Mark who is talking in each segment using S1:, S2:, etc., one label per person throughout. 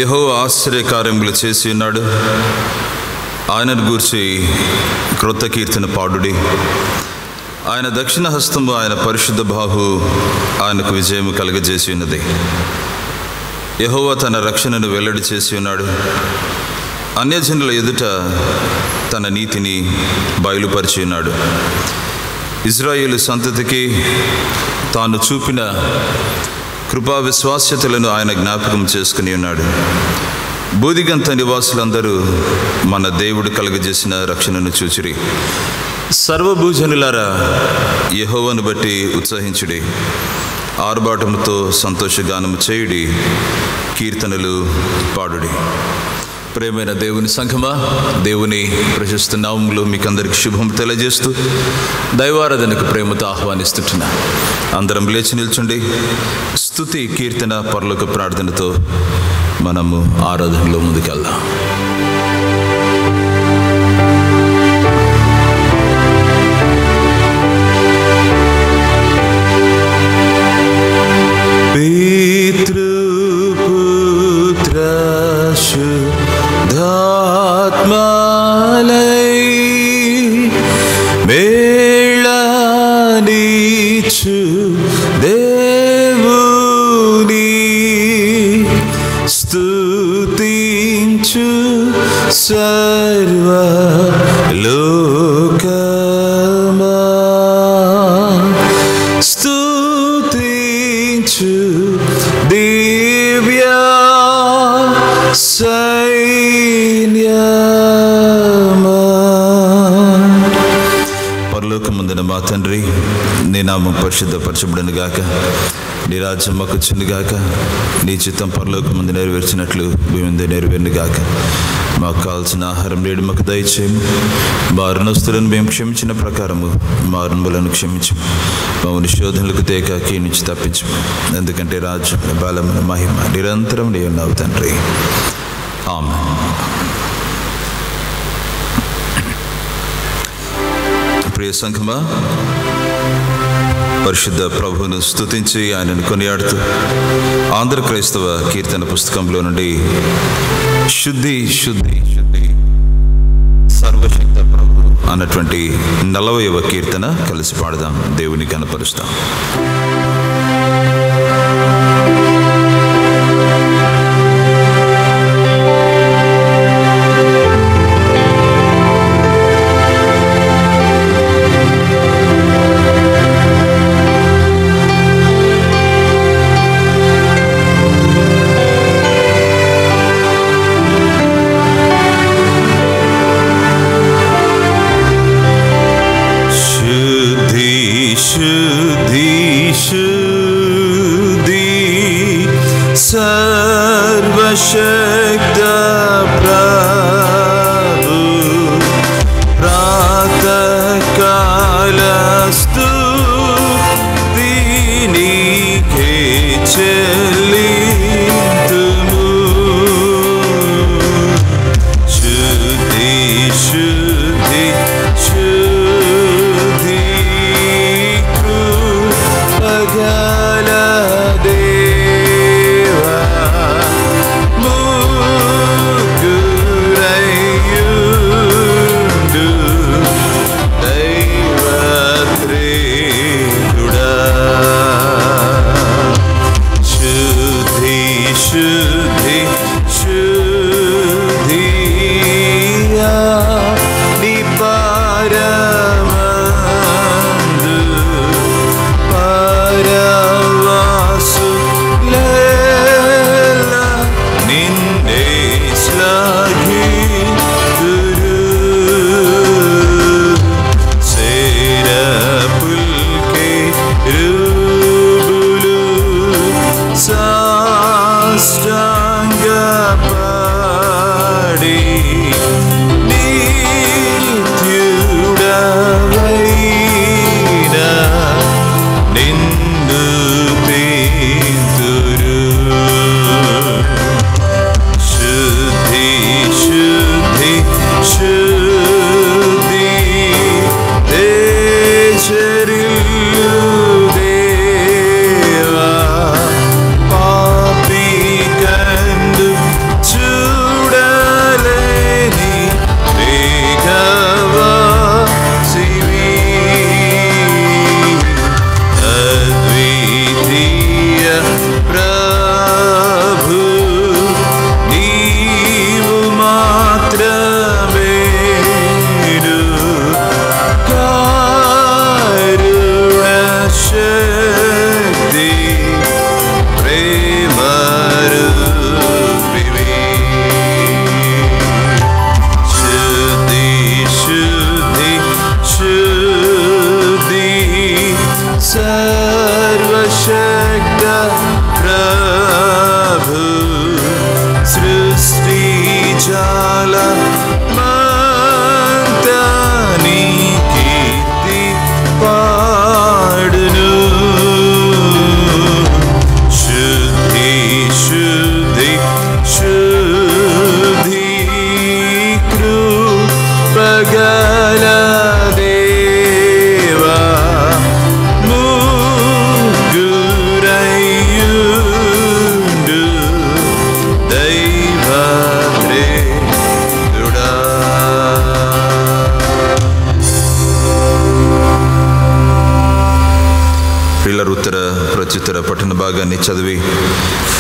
S1: యెహోవా ఆశ్చర్యకార్యములు చేసి ఉన్నాడు. ఆయనను గూర్చి క్రొత్త కీర్తన పాడుడి. ఆయన దక్షిణ హస్తము, ఆయన పరిశుద్ధ బాహు ఆయనకు విజయము కలుగజేసి ఉన్నది. యెహోవా తన రక్షణను వెల్లడి చేసి ఉన్నాడు. అన్యజనుల ఎదుట తన నీతిని బయలుపరిచి ఉన్నాడు. ఇజ్రాయేలు సంతతికి తాను చూపిన కృపా విశ్వాస్యతలను ఆయన జ్ఞాపకం చేసుకుని ఉన్నాడు. బూదిగంత నివాసులందరూ మన దేవుడు కలుగజేసిన రక్షణను చూచిరి. సర్వభూజనులారా, యెహోవాను బట్టి ఉత్సహించుడి, ఆర్భాటముతో సంతోషగానము చేయుడి, కీర్తనలు పాడుడి. ప్రేమైన దేవుని సంఘమా, దేవుని ప్రశస్త నామములో మీకందరికి శుభం తెలియజేస్తూ దైవారాధనకు ప్రేమతో ఆహ్వానిస్తుంటున్నా. అందరం లేచి నిల్చుండి స్తుతి, కీర్తన, పరలోక ప్రార్థనతో మనము ఆరాధనలో ముందుకెళ్దాం.
S2: సర్వ లోకమా స్తుతించు దివ్య సైన్యమా.
S1: పరలోకమందున మా తండ్రి, నీ నామం పరిశుద్ధపరచబడును గాక, నీ రాజ్యం మాకొచ్చును గాక, నీ చిత్తం పరలోకమందు నెరవేర్చినట్లు భూమి మీద నెరవేరును గాక. మాకు కావాల్సిన ఆహారం నేడు మాకు దయచేయము. మా రుణస్తులను మేము క్షమించిన ప్రకారము మా రుణములను క్షమించము. మమ్మల్ని శోధనలకు తేక కీ నుంచి తప్పించము. ఎందుకంటే రాజ్యం, బలం, మహిమ నిరంతరం నీ ఉన్నావు తండ్రి. ఆమేన్. ప్రియ సంఘమా, పరిశుద్ధ ప్రభువును స్తుతించి ఆయనను కొనియాడుతూ ఆంధ్ర క్రైస్తవ కీర్తన పుస్తకంలో నుండి శుద్ధి శుద్ధి శుద్ధి సర్వశక్త ప్రభు అన్నటువంటి 40వ కీర్తన కలిసి పాడదాం, దేవుని కనపరుస్తాం.
S2: సర్వశక్త ప్రభు ప్రాతకాల స్తుతి నీకే చెల్లింతుము. శుద్ధి శుద్ధి శుద్ధి కృపగల Stanga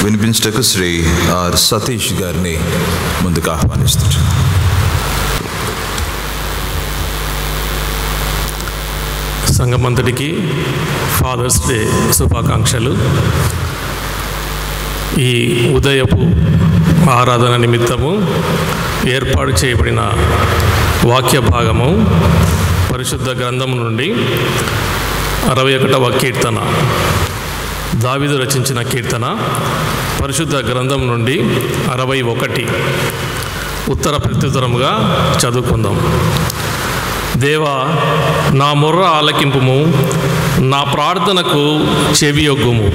S1: వినిపించటకు శ్రీ ఆర్ సతీష్ గారిని ముందుకు ఆహ్వానిస్తారు.
S3: సంఘమంతటికి ఫాదర్స్ డే శుభాకాంక్షలు. ఈ ఉదయపు ఆరాధన నిమిత్తము ఏర్పాటు చేయబడిన వాక్య భాగము పరిశుద్ధ గ్రంథం నుండి 61వ కీర్తన, దావీదు రచించిన కీర్తన. పరిశుద్ధ గ్రంథం నుండి 61 ఉత్తర ప్రత్యుత్తరముగా చదువుకుందాం. దేవా, నా మొర్ర ఆలకింపుము, నా ప్రార్థనకు చెవియొగ్గుము.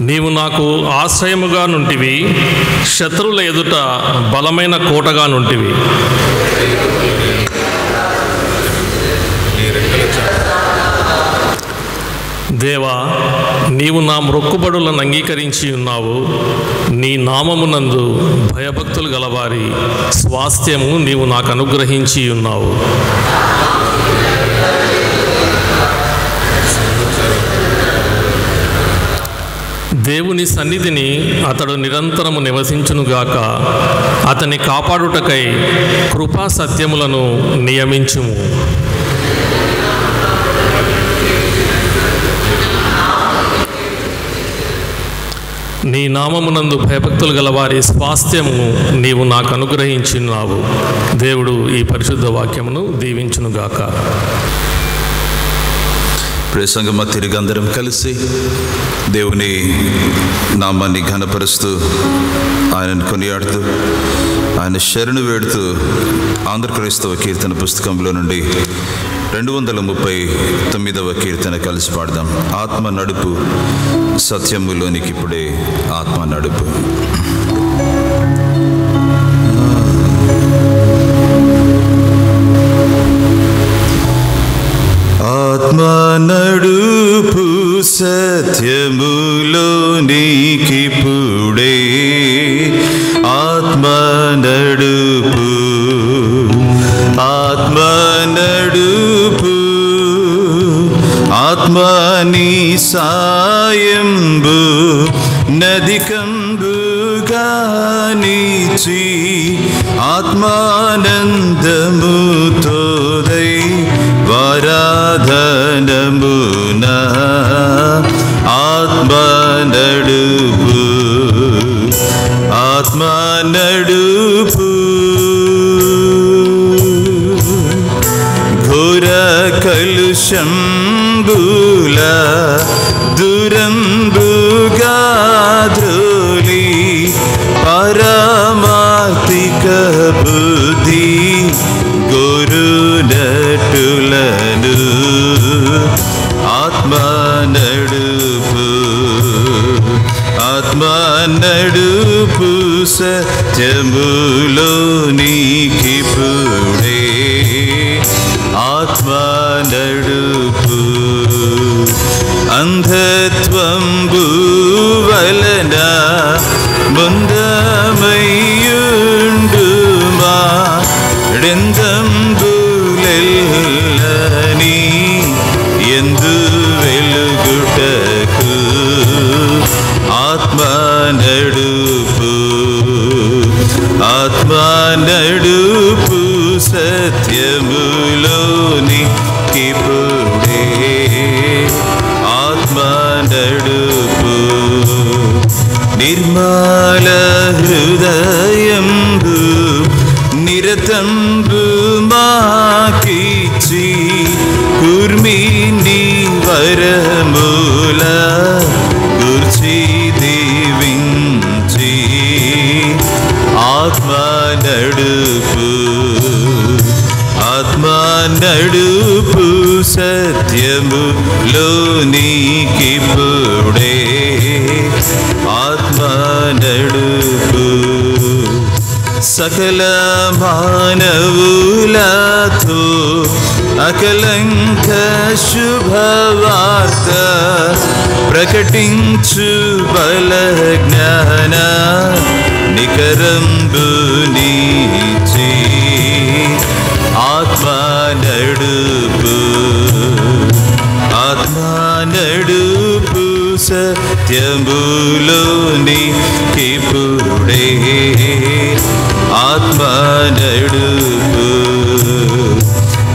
S3: నీవు నాకు ఆశ్రయముగా నుంటివి, శత్రువుల ఎదుట బలమైన కోటగా నుంటివి. దేవా, నీవు నా మొక్కుబడులను అంగీకరించి ఉన్నావు. నీ నామమునందు భయభక్తులు గలవారి స్వాస్థ్యము నీవు నాకు అనుగ్రహించి ఉన్నావు. దేవుని సన్నిధిని అతడు నిరంతరము నివసించునుగాక. అతని కాపాడుటకై కృపా సత్యములను నియమించుము. నీ నామమునందు భయభక్తులు గల వారి స్వాస్థ్యము నీవు నాకు అనుగ్రహించున్నావు. దేవుడు ఈ పరిశుద్ధ వాక్యమును దీవించునుగాక.
S1: ప్రసంగమ తిరిగి అందరం కలిసి దేవుని నామాన్ని ఘనపరుస్తూ, ఆయనను కొనియాడుతూ, ఆయన శరణు వేడుతూ ఆంధ్ర క్రైస్తవ కీర్తన పుస్తకంలో నుండి 239వ కీర్తన కలిసి పాడదాం. ఆత్మ నడుపు, సత్యములోనికి ఇప్పుడే ఆత్మ నడుపు. ఆత్మ నడుపు, సత్యములోనికిప్పుడే ఆత్మ నడుపు. ఆత్మ నడుపు, ఆత్మని సాయంబు నదికంబుగానిచి ఆత్మానందముతోదై వరాధనమున ఆత్మ నడుపు. ఆత్మ నడుపు, ఘోర కలుషంబుల దురంబుగా ద్రోలి పరమార్థిక బుద్ధి గోరునటులను ఆత్మ నడుపు. ఆత్మ నడుపు, సత్యములోనికిప్పుడే ఆత్మ నడుపు. అంధత్వంబు వలన ముందమయ్యుండుమా రెందంబులెల్లని ఎందు వెలుగుటకు ఆత్మ నడుపు. ఆత్మ నడుపు, సత్యములోనికిప్పుడే ఆత్మ నడుపు. నిర్మల హృదయంబు నిరతంబు మాకిచ్చి కుర్మిని వరముల గుర్చి దీవించి ఆత్మ నడుపు. ఆత్మ నడుపు, సత్యములోనికిప్పుడే ఆత్మ నడుపు. సకల మానవులతో అకలంక శుభవార్త ప్రకటించు బల జ్ఞాన నికరంబు నీచి
S2: ఆత్మ నడుపు సత్యములోని కిపుడే ఆత్మ నడుపు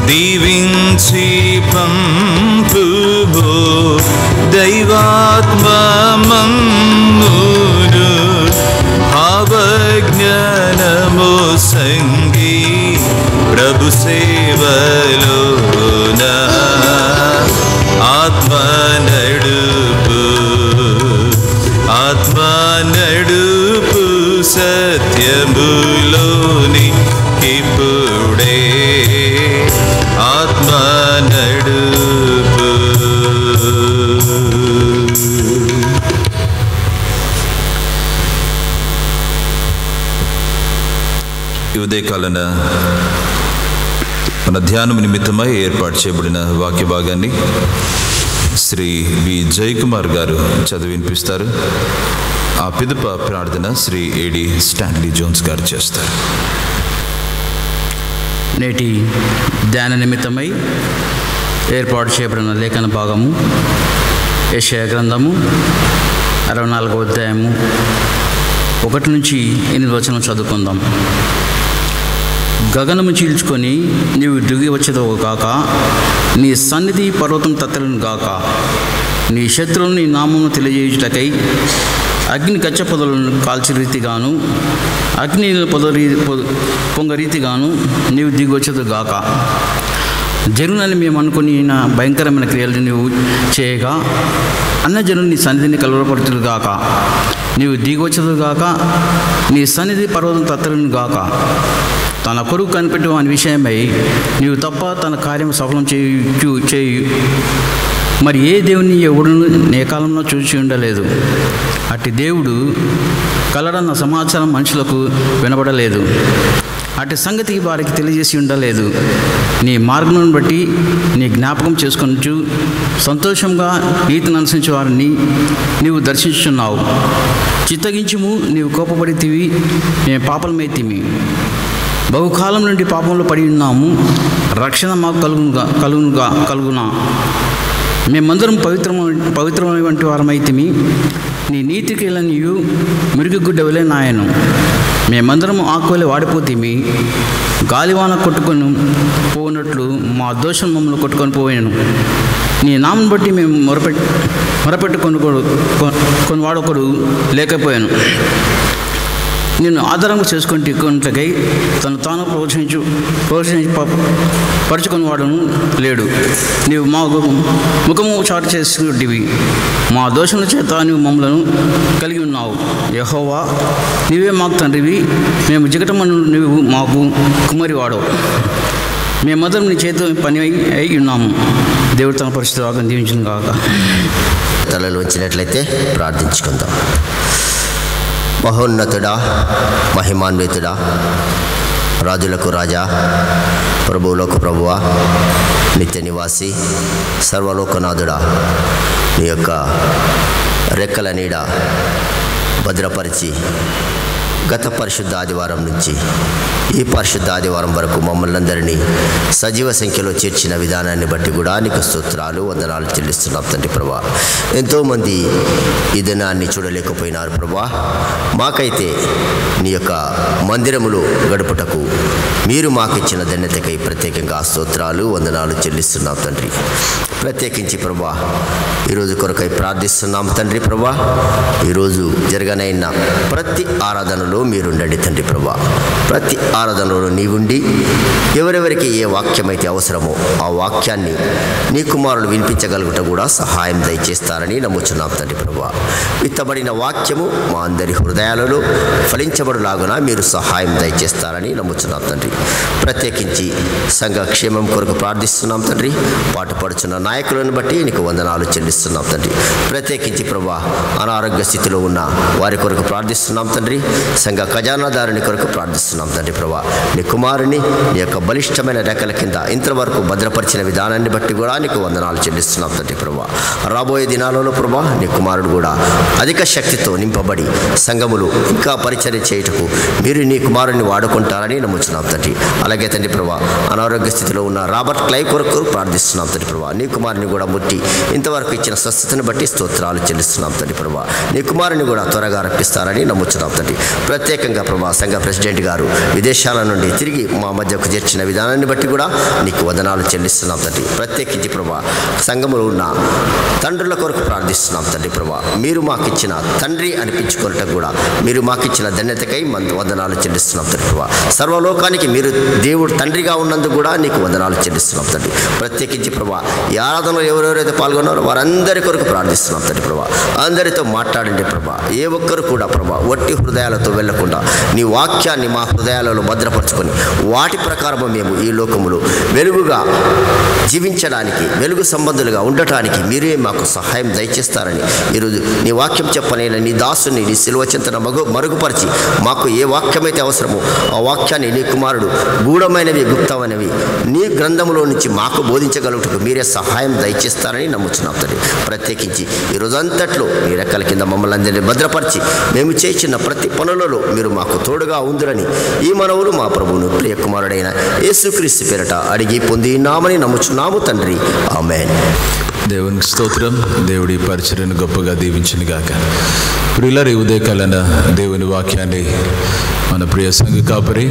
S2: దీవించి పంపుమో దైవాత్మమమ్మును భావజ్ఞానము సంగీ ప్రభు సేవలోన ఆత్మ నడుపు సత్యములోని కిపుడే ఆత్మ నడుపు.
S1: ఈ ఉదయకాలన మన ధ్యానం నిమిత్తమై ఏర్పాటు చేయబడిన వాక్య భాగాన్ని శ్రీ వి జయకుమార్ గారు చదివి వినిపిస్తారు. ఆ పిదప ప్రార్థన శ్రీ ఏడి స్టాన్లీ జోన్స్ గారు చేస్తారు.
S4: నేటి ధ్యాన నిమిత్తమై ఏర్పాటు చేయబడిన లేఖన భాగము యెషయా గ్రంథము 64వ అధ్యాయము 1 నుంచి 8 వచనం చదువుకుందాం. గగనము చీల్చుకొని నీవు దిగి వచ్చేదవు గాక, నీ సన్నిధి పర్వతం తత్తలను గాక, నీ శత్రువులను నీ నామమును తెలియజేయుటకై అగ్ని గచ్చ పొదలను కాల్చి రీతిగాను అగ్ని పొంగ రీతిగాను నీవు దిగి వచ్చేదు గాక. జరుగునని మేము అనుకుని భయంకరమైన క్రియలు నీవు చేయగా అన్నజనులు నీ సన్నిధిని కలవరపడుతురు గాక. నీవు దిగి వచ్చేదు గాక, నీ సన్నిధి పర్వతం తత్తలను గాక. తన కొడుకు కనిపెట్టు అనే విషయమై నీవు తప్ప తన కార్యం సఫలం చేయు మరి ఏ దేవుని ఎవడును నే కాలంలో చూసి ఉండలేదు. అట్టి దేవుడు కలడన్న సమాచారం మనుషులకు వినబడలేదు. అట్టి సంగతి వారికి తెలియజేసి ఉండలేదు. నీ మార్గమును బట్టి నీ జ్ఞాపకం చేసుకొనుచు సంతోషంగా నీతిని అనుసరించే వారిని నీవు దర్శించుచున్నావు. చిత్తగించుము, నీవు కోపపడితివి, మేము పాపలమైతిమి. బహుకాలం నుండి పాపంలో పడి ఉన్నాము, రక్షణ మాకు కలుగునా. మేమందరం పవిత్రమైన వంటి వారమైతిమి, నీ నీతి క్రియలనియు మిరుగుగుడ్డవలే నాయను. మేమందరం ఆకువలే వాడిపోతేమి, గాలివాన కొట్టుకొని పోనట్లు మా దోషం మమ్మల్ని కొట్టుకొని పోయాను. నీ నామను బట్టి మేము మొరపెట్టుకొని వాడొకడు లేకపోయాను. నేను ఆధారంగా చేసుకుంటుకై తను తాను పరుచుకొని వాడును లేడు. నీవు మా ముఖము చాటు చేసుకుంటివి, మా దోషముల చేత నీవు మమ్మలను కలిగి ఉన్నావు. యెహోవా, నీవే మాకు తండ్రివి, మేము జిగటమను నీవు మాకు కుమారి వాడవు. మేమందరం నీ చేత పని అయి ఉన్నాము. దేవుడు తన పరిశుద్ధ వాక్యం దీవించును గాక.
S5: తలలు వచ్చినట్లయితే ప్రార్థించుకుందాం. మహోన్నతుడా, మహిమాన్వితుడా, రాజులకు రాజా, ప్రభువులకు ప్రభువా, నిత్య నివాసి, సర్వలోకనాథుడా, నీ యొక్క రెక్కల నీడ భద్రపరిచి గత పరిశుద్ధ ఆదివారం నుంచి ఈ పరిశుద్ధ ఆదివారం వరకు మమ్మల్ని అందరినీ సజీవ సంఖ్యలో చేర్చిన విధానాన్ని బట్టి కూడా నీకు స్తోత్రాలు, వందనాలు చెల్లిస్తున్నాం తండ్రి ప్రభా. ఎంతోమంది ఈ దినాన్ని చూడలేకపోయినారు ప్రభా. మాకైతే నీ యొక్క మందిరములో గడుపుటకు మీరు మాకిచ్చిన ధన్యతకై ప్రత్యేకంగా స్తోత్రాలు, వందనాలు చెల్లిస్తున్నాం తండ్రి. ప్రత్యేకించి ప్రభా ఈరోజు కొరకై ప్రార్థిస్తున్నాం తండ్రి ప్రభా. ఈరోజు జరగనైన ప్రతి ఆరాధనలో మీరుండండి తండ్రి ప్రభా. ప్రతి ఆరాధనలో నీవుండి ఎవరెవరికి ఏ వాక్యమైతే అవసరమో ఆ వాక్యాన్ని నీ కుమారులు వినిపించగలుగుట కూడా సహాయం దయచేస్తారని నమ్ముచున్నాం తండ్రి ప్రభా. విత్తబడిన వాక్యము మా అందరి హృదయాలలో ఫలించబడులాగున మీరు సహాయం దయచేస్తారని నమ్ముచున్నాం తండ్రి. ప్రత్యేకించి సంఘ క్షేమం కొరకు ప్రార్థిస్తున్నాం తండ్రి. పాటుపడుచున్న నాయకులను బట్టి నీకు వందనాలు చెల్లిస్తున్నాం తండ్రి. ప్రత్యేకించి ప్రభా అనారోగ్య స్థితిలో ఉన్న వారి కొరకు ప్రార్థిస్తున్నాం తండ్రి. సంఘ ఖజానాదారుని కొరకు ప్రార్థిస్తున్నాం తండ్రి ప్రభా. నీ కుమారుని నీ యొక్క బలిష్టమైన రెక్కల కింద ఇంతవరకు భద్రపరిచిన విధానాన్ని బట్టి కూడా నీకు వందనాలు చెల్లిస్తున్నాం తండ్రి ప్రభా. రాబోయే దినాలలో ప్రభా నీ కుమారుడు కూడా అధిక శక్తితో నింపబడి సంఘములు ఇంకా పరిచర్య చేయుటకు మీరు నీ కుమారుని వాడుకుంటారని నమ్ముచున్నాం తండ్రి. తండ్రి. అలాగే తండ్రి ప్రభా అనారోగ్య స్థితిలో ఉన్న రాబర్ట్ క్లైవ్ కొరకు ప్రార్థిస్తున్నాం తండ్రి ప్రభా. నీ కుమారుని కూడా ముట్టి ఇంతవరకు ఇచ్చిన స్వస్థతను బట్టి స్తోత్రాలు చెల్లిస్తున్నాం తండ్రి ప్రభా. నీ కుమారుని కూడా త్వరగా రప్పిస్తారని నమ్ముతున్నాం తండ్రి. ప్రత్యేకంగా ప్రభా సంఘ ప్రెసిడెంట్ గారు విదేశాల నుండి తిరిగి మా మధ్యకు చేర్చిన విధానాన్ని బట్టి కూడా నీకు వందనాలు చెల్లిస్తున్నాం తండ్రి. ప్రత్యేకించి ప్రభా సంఘములో ఉన్న తండ్రుల కొరకు ప్రార్థిస్తున్నాం తండ్రి ప్రభా. మీరు మాకు ఇచ్చిన తండ్రి అనిపించుకోవటం కూడా మీరు మాకు ఇచ్చిన ధన్యతకై వందనాలు చెల్లిస్తున్నాం తండ్రి ప్రభా. సర్వలోకానికి మీరు దేవుడు తండ్రిగా ఉన్నందుకు కూడా నీకు వందనాలు చెల్లిస్తున్నాం తండ్రి. ప్రత్యేకించి ప్రభా ఈ ఆరాధనలో ఎవరెవరైతే పాల్గొన్నారో వారందరి కొరకు ప్రార్థిస్తున్నాం తండ్రి ప్రభా. అందరితో మాట్లాడండి ప్రభా. ఏ ఒక్కరు కూడా ప్రభా వట్టి హృదయాలతో వెళ్లకుండా నీ వాక్యాన్ని మా హృదయాలలో భద్రపరుచుకొని వాటి ప్రకారము మేము ఈ లోకములో వెలుగుగా జీవించడానికి వెలుగు సంబంధులుగా ఉండటానికి మీరే మాకు సహాయం దయచేస్తారని ఈరోజు నీ వాక్యం చెప్పనేలా నీ దాసుని నీ సిలువ చింతన మరుగుపరిచి మాకు ఏ వాక్యమైతే అవసరమో ఆ వాక్యాన్ని నీ కుమారుడు గూఢమైనవి గుప్తమైనవి నీ గ్రంథంలో నుంచి మాకు బోధించగలుగుటకు మీరే సహాయం దయచేస్తారని నమ్ముచున్నాం తండ్రి. ప్రత్యేకించి ఈ రోజంతట్లో నీ రెక్కల కింద మమ్మల్ని అందరినీ భద్రపరిచి మేము చేసిన ప్రతి పనులలో మీరు మాకు తోడుగా ఉందిరని ఈ మనవులు మా ప్రభువును ప్రియ కుమారుడైన యేసుక్రీస్తు పేరట అడిగి పొందినామని నమ్ముచున్నాము తండ్రి. ఆమేన్.
S1: దేవునికి స్తోత్రం. దేవుడి పరిచర్యను గొప్పగా దీవించును గాక. ప్రియులారా, ఈ ఉదయకాలన దేవుని వాక్యాన్ని మన ప్రియ సంఘ కాపరి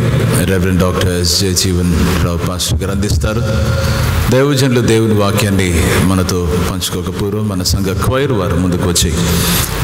S1: రెవరెండ్ డాక్టర్ ఎస్జే జీవన్ రావు పాస్టర్ గారు అందిస్తారు. దైవజనులు దేవుని వాక్యాన్ని మనతో పంచుకోక పూర్వం మన సంఘ క్వైర్ వారు ముందుకు వచ్చి